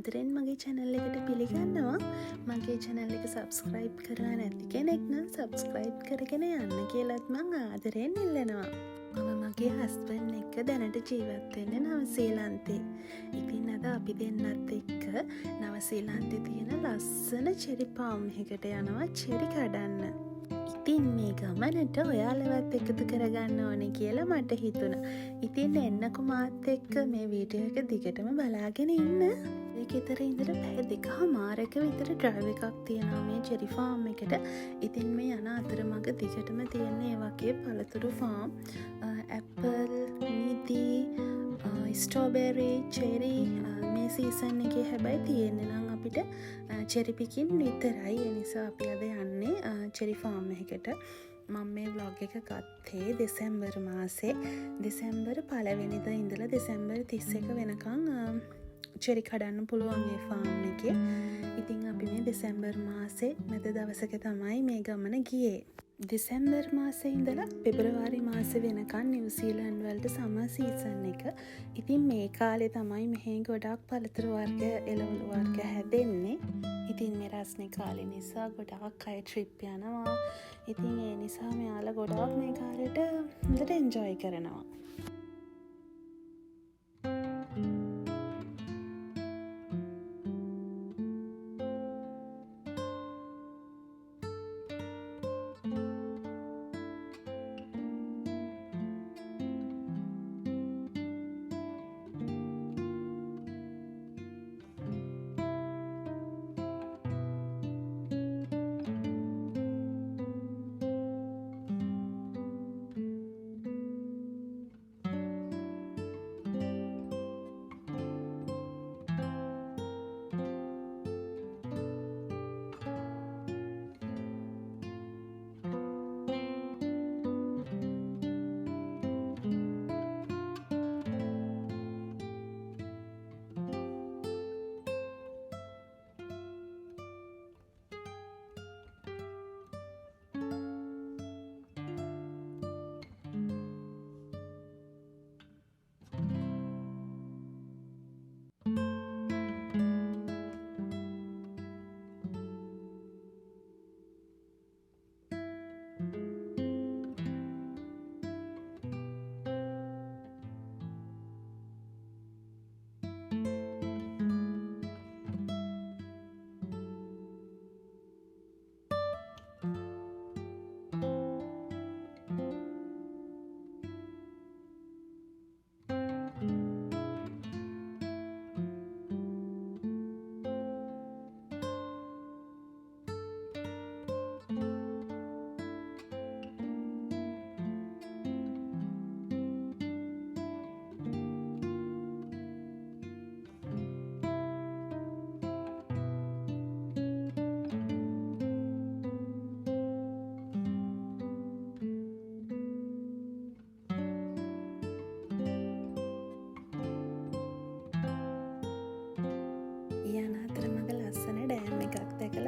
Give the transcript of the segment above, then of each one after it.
ආදරෙන් මගේ channel එකට පිළිගන්නවා. මගේ channel එක subscribe කරලා නැති කෙනෙක් නම් subscribe කරගෙන යන්න කියලාත් මං ආදරෙන් ඉල්ලනවා. මම මගේ husband එක්ක දැනට ජීවත් වෙන්නේ නවසීලන්තේ. ඉතින් අද අපි දෙන්නත් එක්ක නවසීලන්තේ තියෙන ලස්සන cherry farm එකකට යනවා cherry කඩන්න. ඉතින් මේ ගමනට ඔයාලවත් එකතු කරගන්න ඕනේ කියලා මට හිතුණා. ඉතින් එන්නකො මාත් එක්ක මේ වීඩියෝ එක දිගටම බලාගෙන ඉන්න. ඒක ඊතර ඉඳලා පැය දෙකමාරක විතර ඩ්‍රයිව් එකක් තියෙනවා මේ චෙරි ෆාම් එකට. ඉතින් මේ යන අතරමඟ දිගටම තියෙන ඒ වගේ පළතුරු ෆාම්, ඇපල්, මිදි, ස්ට්‍රෝබෙරි, චෙරි මේ සීසන් එකේ හැබැයි තියෙන්නේ නම් අපිට චෙරි පිකින් විතරයි. ඒ නිසා අපි අද යන්නේ චෙරි ෆාම් එකකට. මම මේ vlog එක ගත්තේ දෙසැම්බර් මාසේ. දෙසැම්බර් 1 වෙනිදා ඉඳලා දෙසැම්බර් 31 වෙනකන් චෙරි කඩන්න පුළුවන් මේ ෆාම් එකේ. ඉතින් අපි මේ දෙසැම්බර් මාසේ මැද දවසක තමයි මේ ගමන ගියේ. දෙසැම්බර් මාසේ ඉඳලා පෙබරවාරි මාසේ වෙනකන් නිව්සීලන්ඩ් වලට සමර් සීසන් එක. ඉතින් මේ කාලේ තමයි මෙහි ගොඩක් පළතුරු වර්ග, එළවලු වර්ග හැදෙන්නේ. ඉතින් මේ රස්නේ කාලේ නිසා ගොඩක් අය ට්‍රිප් යනවා. ඉතින් ඒ නිසා මෙයාලා ගොඩක් මේ කාලේට හොඳට එන්ජොයි කරනවා.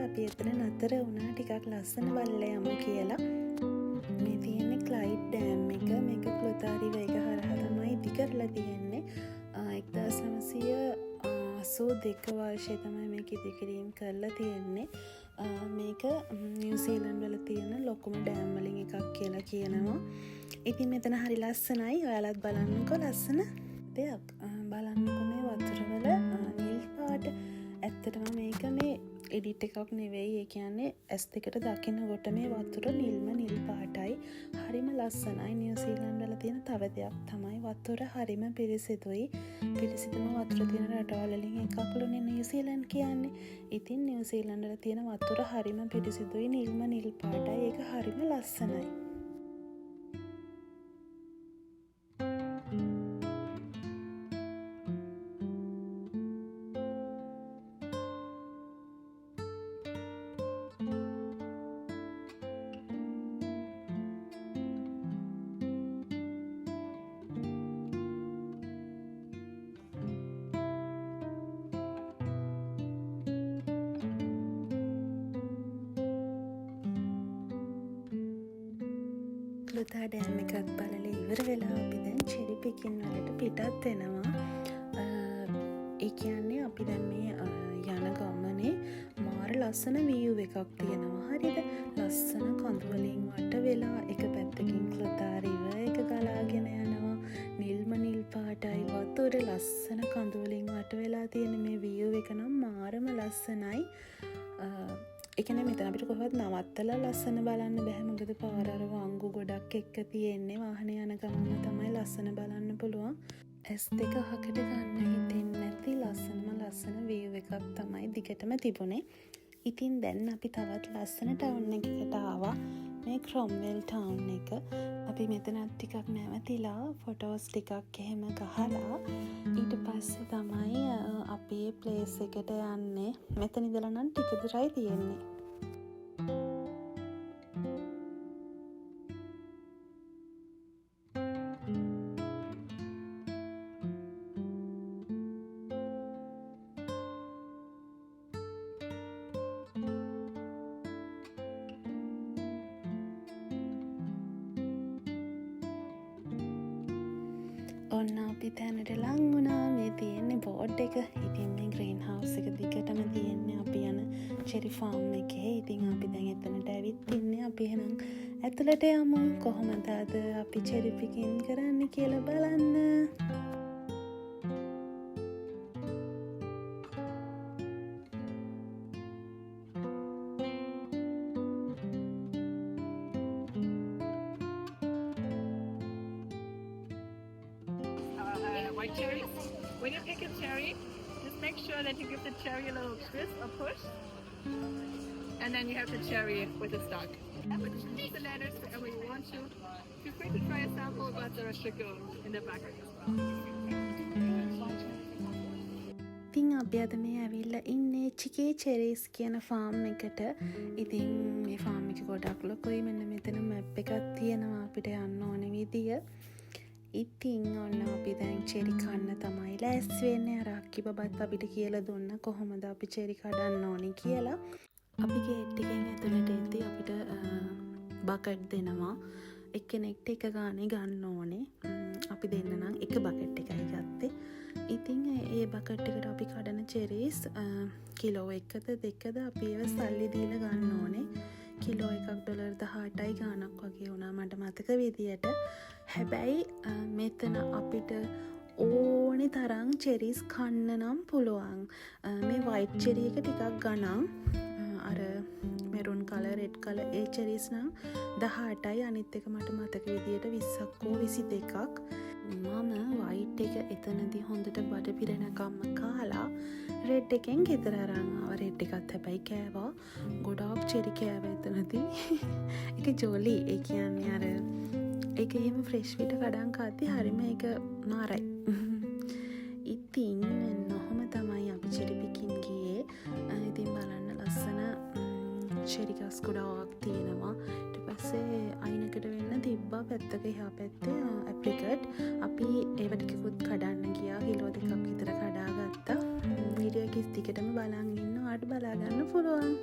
අපි එතන නතර වුණා ටිකක් ලස්සන බලලා යමු කියලා. මේ තියෙන්නේ ක්ලයිඩ් ඩෑම් එක. මේක ක්ලොතාරි වේග හරහා තමයි ඉදි කරලා තියෙන්නේ. 1982 වර්ෂයේ තමයි මේක ඉදි කිරීම කරලා තියෙන්නේ. මේක නිව්සීලන්ඩ් වල තියෙන ලොකුම ඩෑම් වලින් එකක් කියලා කියනවා. ඉතින් මෙතන හරි ලස්සනයි. ඔයාලත් බලන්නකෝ ලස්සන දෙයක්. බලන්නකෝ මේ වතුර වල නිල් පාට. ඇත්තටම මේක මේ එඩිට් එකක් නෙවෙයි. ඒ කියන්නේ S2ට දකින්නකොට මේ වතුර නිල්ම නිල් පාටයි. හරිම ලස්සනයි. නිව්සීලන්ඩ් වල තියෙන තව දෙයක් තමයි වතුර හරිම පිරිසිදුයි. පිරිසිදුම වතුර තියෙන රටවල් වලින් එකක්ලුනේ නිව්සීලන්ඩ් කියන්නේ. ඉතින් නිව්සීලන්ඩ් වල තියෙන වතුර හරිම පිරිසිදුයි, නිල්ම නිල් පාටයි. ඒක හරිම ලස්සනයි. ක්ලොතා ඩෑම් එකත් බලලා ඉවර වෙලා අපි දැන් චෙරි පිකින් වලට පිටත් වෙනවා. ඒ කියන්නේ අපි දැන් මේ යන ගමනේ මාර ලස්සන view එකක් තියෙනවා. හරිද? ලස්සන කඳුවලින් වට වෙලා එක පැත්තකින් ක්ලතා river එක ගලාගෙන යනවා. නිල්ම නිල් පාටයි වතුර ලස්සන කඳුවලින් වට වෙලා තියෙන මේ view එක නම් මාරම ලස්සනයි. එකන මෙතන අපිට කොහොමවත් නවත්තලා ලස්සන බලන්න බෑ. මොකද පාර අර වංගු ගොඩක් එක්ක තියෙන්නේ. වාහන යන ගමන තමයි ලස්සන බලන්න පුළුවන්. S2 අහකට ගන්න හිතෙන්නේ නැති ලස්සන view එකක් තමයි දිගටම තිබුණේ. ඉතින් දැන් අපි තවත් ලස්සන ටවුන් එකකට ආවා. මේ ක්‍රොම්වෙල් ටවුන් එක. අපි මෙතනත් ටිකක් නැවතිලා ෆොටෝස් ටිකක් එහෙම ගහලා ඊට පස්සේ තමයි අපි මේ ප්ලේස් එකට යන්නේ. මෙතන ඉඳලා නම් ටික දුරයි තියෙන්නේ. ඔන්න අපි තැනට ලං වුණා. මේ තියෙන්නේ බෝඩ් එක. ඉතින් මේ ග්‍රීන් හවුස් එක දිගටම තියෙන්නේ අපි යන චෙරි ෆාම් එකේ. ඉතින් අපි දැන් එතනට ඇවිත් ඉන්නේ. අපි එහෙනම් ඇතුළට යමු. කොහොමද අද අපි චෙරි පිකින් කරන්න කියලා බලන්න. White cherries. When you pick a cherry, just make sure that you give the cherry a little twist or push, and then you have the cherry with the stalk. But choose the letters wherever you want to. Feel free to try a sample, but the rest should go in the background as well. ඉතින් අපි අද මේ ඇවිල්ලා ඉන්නේ චිකේ cherries කියන farm එකට. ඉතින් මේ ෆාම් එක ගොඩක් ලොකුයි. මෙන්න මෙතන මැප් එකක් තියෙනවා අපිට යන්න ඕන විදිය. ඉතින් ඔන්න අපි දැන් චෙරි කන්න තමයි ලෑස්ති වෙන්නේ. අර අක්කි බබත් අපිට කියලා දුන්න කොහොමද අපි චෙරි කඩන්න ඕනි කියලා. අපි ගේට් එකෙන් ඇතුළට එද්දී අපිට බකට් දෙනවා. එක්කෙනෙක්ට එක ගානේ ගන්න ඕනේ. අපි දෙන්න නම් එක බකට් එකයි ගත්තේ. ඉතින් ඒ බකට් එකට අපි කඩන චෙරීස් කිලෝ එකද දෙකද අපි ඒව සල්ලි දීලා ගන්න ඕනේ. කිලෝ එකක් $18යි ගානක් වගේ වුණා මට මතක විදියට. හැබැයි මෙතන අපිට ඕනි තරම් චෙරීස් කන්න නම් පුළුවන්. මේ වයිට් චෙරි එක ටිකක් ගණන්. අර මෙරුන් කලර් රෙඩ් කලර් ඒ චෙරීස් නම් 18යි. අනිත් එක මට මතක විදියට 20ක් හෝ 22ක්. මම වයිට් එක එතනදී හොඳට බඩ පිරෙනකම්ම කාලා රෙඩ් එකෙන් ගෙදර අරන් ආවා. රෙඩ් එකත් හැබැයි කෑවා. ගොඩාක් චෙරි කෑවා එතනදී. ඒක ජොලි. ඒ කියන්නේ අර ඒක එහෙම ෆ්‍රෙෂ් විට කඩන් කාද්දි හරිම ඒක මාරයි. ඉතින් නොහොම තමයි අපි චෙරි පිකින් ගියේ. ඉතින් බලන්න ලස්සන චෙරි ගස් ගොඩාක් තියෙනවා. ඊට පස්සේ අයිනකට වෙන්න තිබ්බා පැත්තක එහා පැත්තේ ඇප්‍රිකට්. අපි ඒව ටිකකුත් කඩන්න ගියා. කිලෝ 2ක් විතර කඩාගත්තා. වීඩියෝ එක දිගටම බලන් ඉන්න. ඔයාලට බලා ගන්න පුළුවන්.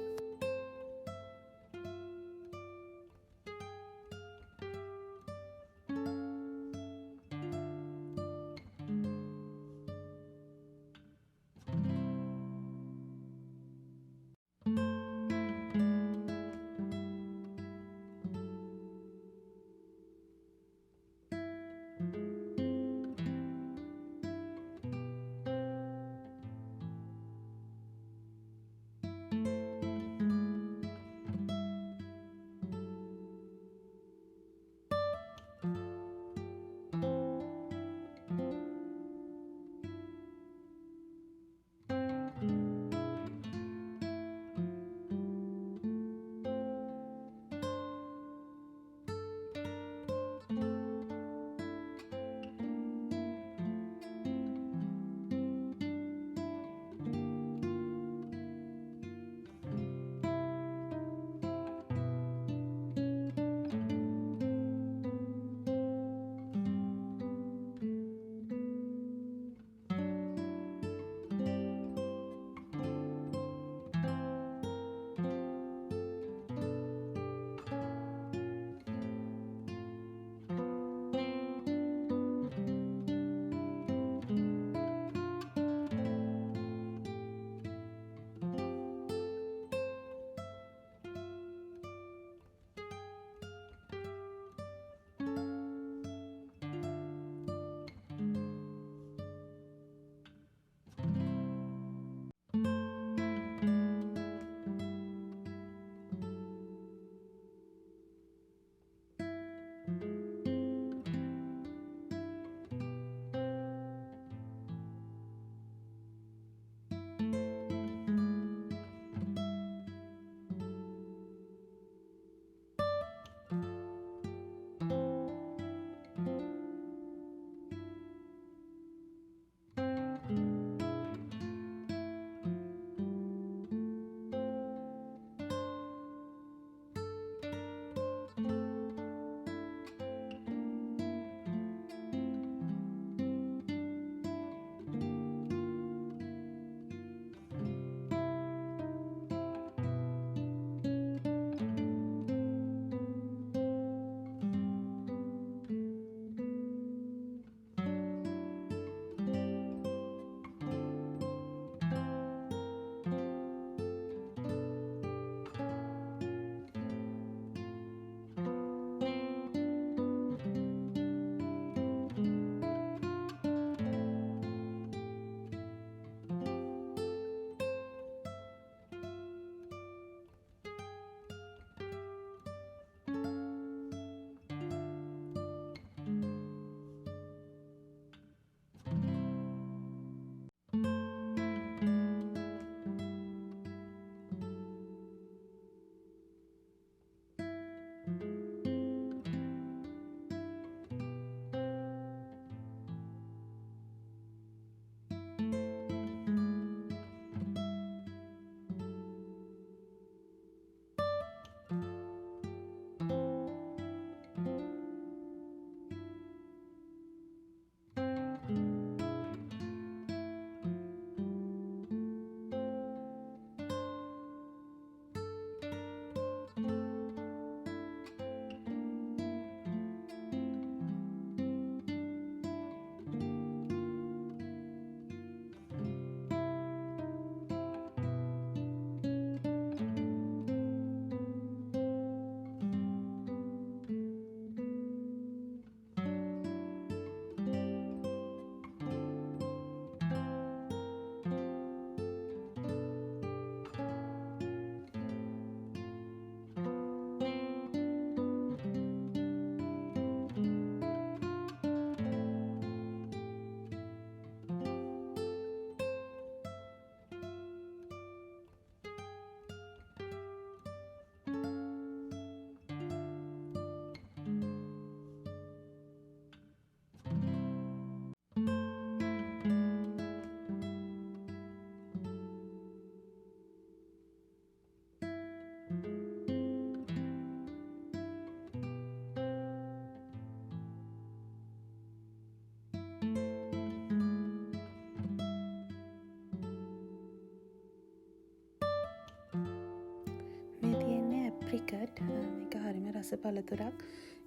ඇප්‍රිකට්. මේක හරිම රස පළතුරක්.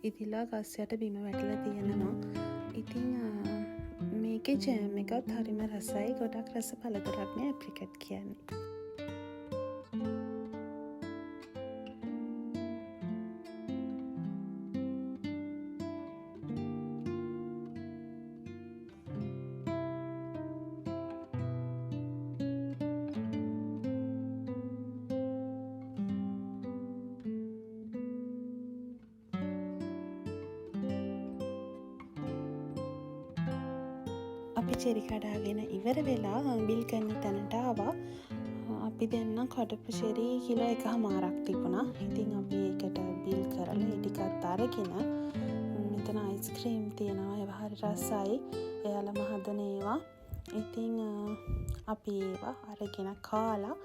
ඉතිලා ගස් යට බිම වැටලා තියෙනවා. ඉතින් මේකේ ජෑම් එකත් හරිම රසයි. ගොඩක් රස පළතුරක් නේ ඇප්‍රිකට් කියන්නේ. අපි චෙරි කඩාගෙන ඉවර වෙලා බිල් කරන තැනට ආවා. අපි දෙන්න කඩපු චෙරි කිලෝ 1.5ක් තිබුණා. ඉතින් අපි ඒකට බිල් කරලා ඒ ටිකත් අරගෙන මෙතන අයිස්ක්‍රීම් තියෙනවා. ඒවා හරි රසයි. එයාලම හදන ඒවා. ඉතින් අපි ඒවා අරගෙන කාලා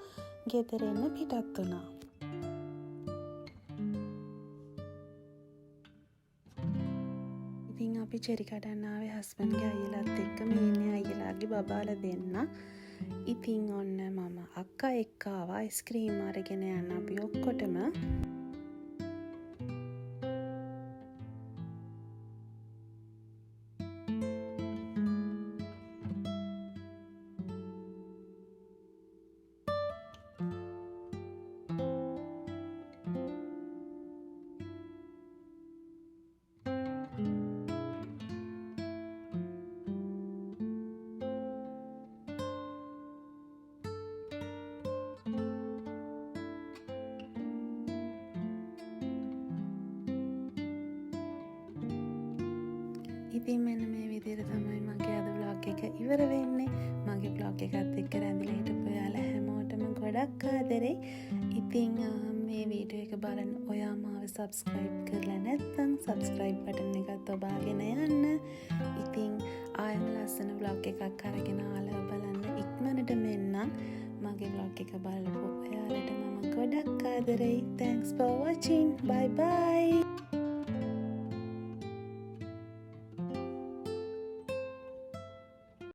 ගෙදර එන්න පිටත් වුණා. ඉතින් අපි චෙරි කඩන්න ආවේ හස්බන්ඩ්ගේ අයියලාත් එක්ක. මේ ඉන්නේ අයියලාගේ බබාලා දෙන්න. ඉතින් ඔන්න මම අක්කා එක්ක ආවා අයිස්ක්‍රීම් අරගෙන යන්න අපි ඔක්කොටම. ඉතින් මෙන්න මේ විදිහට තමයි මගේ අද vlog එක ඉවර වෙන්නේ. මගේ vlog එකත් එක්ක රැඳිලා හිටපු ඔයාලා හැමෝටම ගොඩක් ආදරේ. ඉතින් මේ වීඩියෝ එක බලන්න ඔයා මාව subscribe කරලා නැත්නම් subscribe button එකත් ඔබාගෙන යන්න. ඉතින් ආයෙම ලස්සන vlog එකක් අරගෙන ආලා බලන්න ඉක්මනට මෙන්නම්. මගේ vlog එක බලපු ඔයාලට මම ගොඩක් ආදරේ. Thanks for watching. Bye bye.